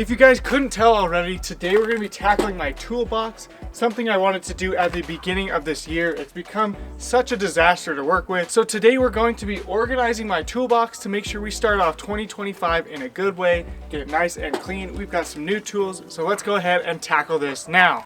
If you guys couldn't tell already, today we're going to be tackling my toolbox, something I wanted to do at the beginning of this year. It's become such a disaster to work with. So today we're going to be organizing my toolbox to make sure we start off 2025 in a good way, get it nice and clean. We've got some new tools, so let's go ahead and tackle this now.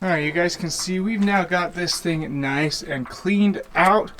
Alright, you guys can see we've now got this thing nice and cleaned out.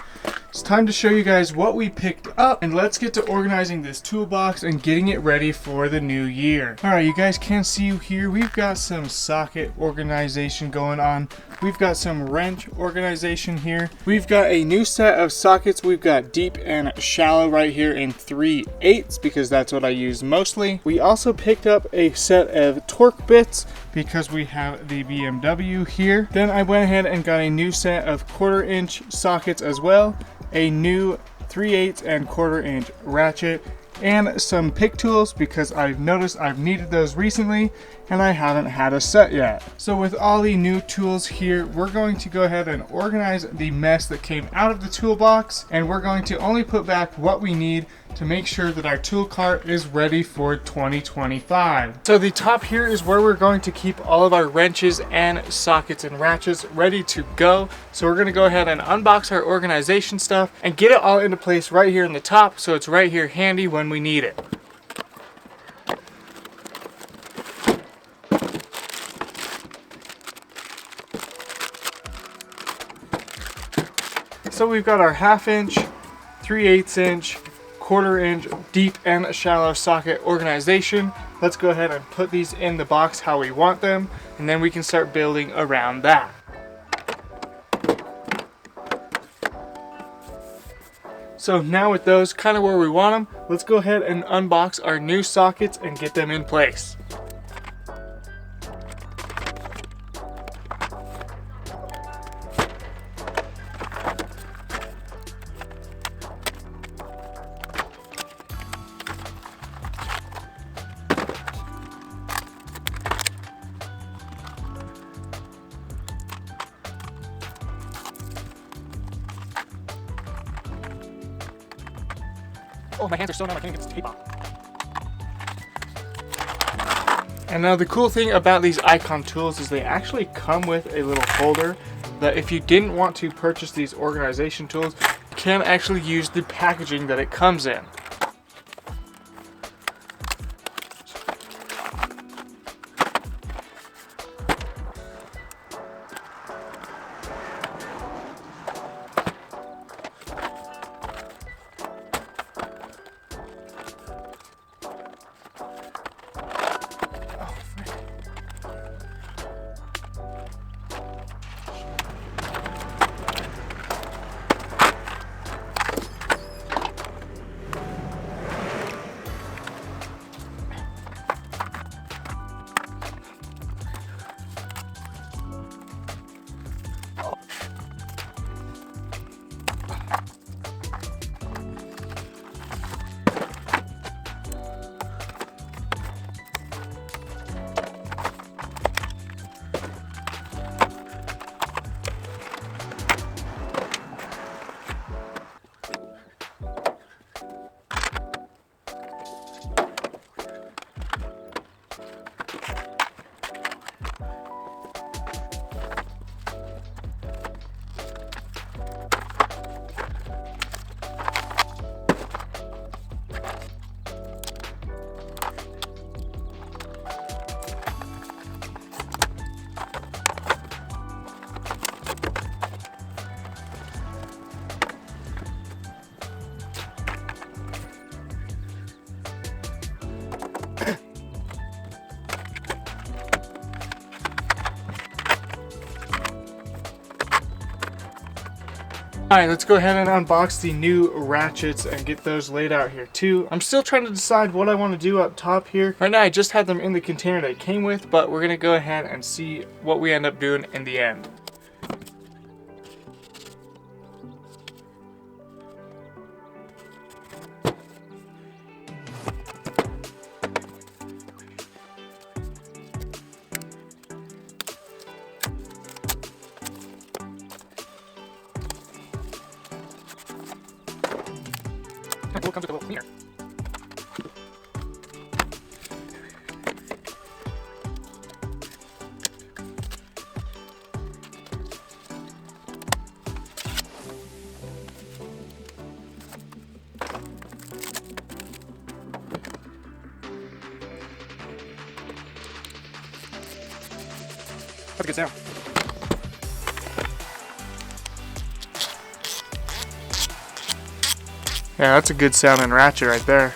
It's time to show you guys what we picked up, and let's get to organizing this toolbox and getting it ready for the new year. Alright, you guys can see here we've got some socket organization going on. We've got some wrench organization here. We've got a new set of sockets. We've got deep and shallow right here in 3/8 because that's what I use mostly. We also picked up a set of torque bits because we have the BMW here. Then I went ahead and got a new set of 1/4 inch sockets as well, a new 3/8 and 1/4 inch ratchet, and some pick tools because I've noticed I've needed those recently and I haven't had a set yet. So with all the new tools here, we're going to go ahead and organize the mess that came out of the toolbox, and we're going to only put back what we need to make sure that our tool cart is ready for 2025. So the top here is where we're going to keep all of our wrenches and sockets and ratchets ready to go. So we're going to go ahead and unbox our organization stuff and get it all into place right here in the top, so it's right here handy when we need it. So we've got our 1/2 inch, 3/8 inch, 1/4 inch deep and shallow socket organization. Let's go ahead and put these in the box how we want them, and then we can start building around that. So now with those kind of where we want them, let's go ahead and unbox our new sockets and get them in place. Oh, my hands are so numb I can't even get this tape off. And now the cool thing about these Icon tools is they actually come with a little holder that if you didn't want to purchase these organization tools, you can actually use the packaging that it comes in. Alright, let's go ahead and unbox the new ratchets and get those laid out here too. I'm still trying to decide what I want to do up top here. Right now I just had them in the container they came with, but we're going to go ahead and see what we end up doing in the end. Comes with a little cleaner. That's a good sound. Yeah, that's a good sounding ratchet right there.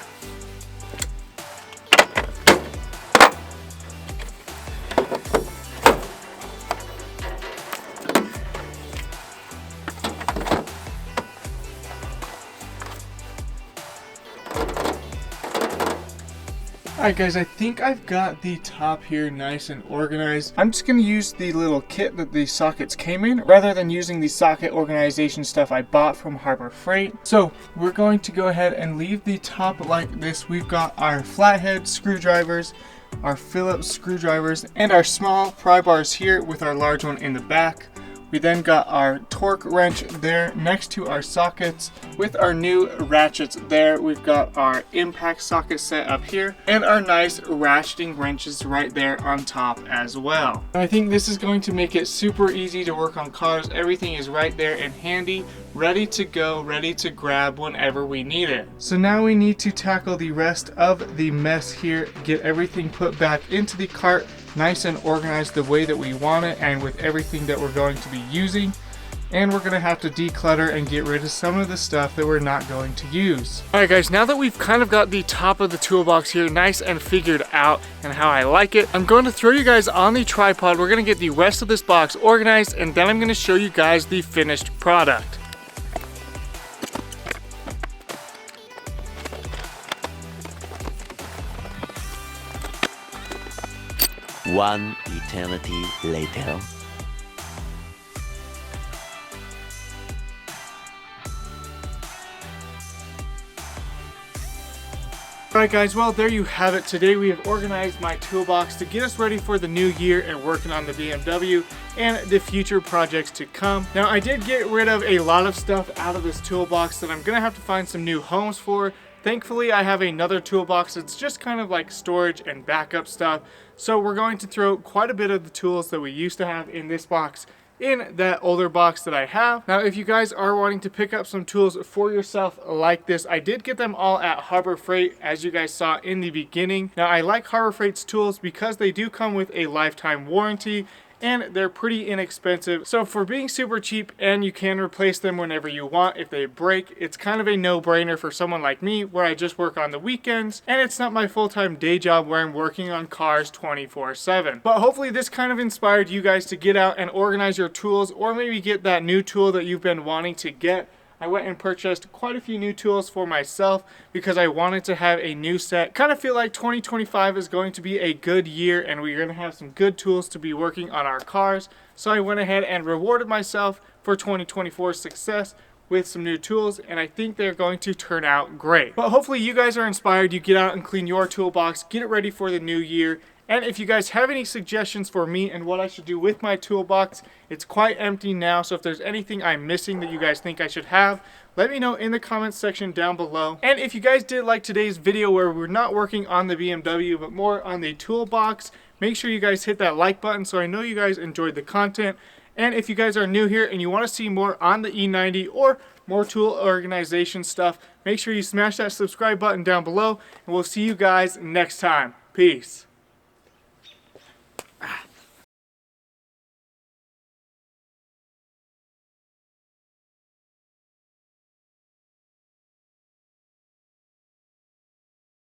Alright guys, I think I've got the top here nice and organized. I'm just going to use the little kit that the sockets came in rather than using the socket organization stuff I bought from Harbor Freight. So we're going to go ahead and leave the top like this. We've got our flathead screwdrivers, our Phillips screwdrivers, and our small pry bars here with our large one in the back. We then got our torque wrench there next to our sockets with our new ratchets there. We've got our impact socket set up here and our nice ratcheting wrenches right there on top as well. I think this is going to make it super easy to work on cars. Everything is right there and handy, ready to go, ready to grab whenever we need it. So now we need to tackle the rest of the mess here, get everything put back into the cart, nice and organized the way that we want it and with everything that we're going to be using. And we're going to have to declutter and get rid of some of the stuff that we're not going to use. Alright guys, now that we've kind of got the top of the toolbox here nice and figured out and how I like it, I'm going to throw you guys on the tripod. We're going to get the rest of this box organized and then I'm going to show you guys the finished product. One eternity later. Alright guys, well there you have it. Today we have organized my toolbox to get us ready for the new year and working on the BMW and the future projects to come. Now I did get rid of a lot of stuff out of this toolbox that I'm going to have to find some new homes for. Thankfully I have another toolbox that's just kind of like storage and backup stuff. So we're going to throw quite a bit of the tools that we used to have in this box in that older box that I have. Now if you guys are wanting to pick up some tools for yourself like this, I did get them all at Harbor Freight as you guys saw in the beginning. Now I like Harbor Freight's tools because they do come with a lifetime warranty and they're pretty inexpensive. So for being super cheap and you can replace them whenever you want if they break, it's kind of a no-brainer for someone like me where I just work on the weekends and it's not my full-time day job where I'm working on cars 24/7. But hopefully this kind of inspired you guys to get out and organize your tools or maybe get that new tool that you've been wanting to get. I went and purchased quite a few new tools for myself because I wanted to have a new set. Kind of feel like 2025 is going to be a good year and we're going to have some good tools to be working on our cars. So I went ahead and rewarded myself for 2024 success with some new tools and I think they're going to turn out great. But hopefully you guys are inspired. You get out and clean your toolbox, get it ready for the new year. And if you guys have any suggestions for me and what I should do with my toolbox, it's quite empty now. So if there's anything I'm missing that you guys think I should have, let me know in the comments section down below. And if you guys did like today's video where we're not working on the BMW, but more on the toolbox, make sure you guys hit that like button so I know you guys enjoyed the content. And if you guys are new here and you want to see more on the E90 or more tool organization stuff, make sure you smash that subscribe button down below and we'll see you guys next time. Peace.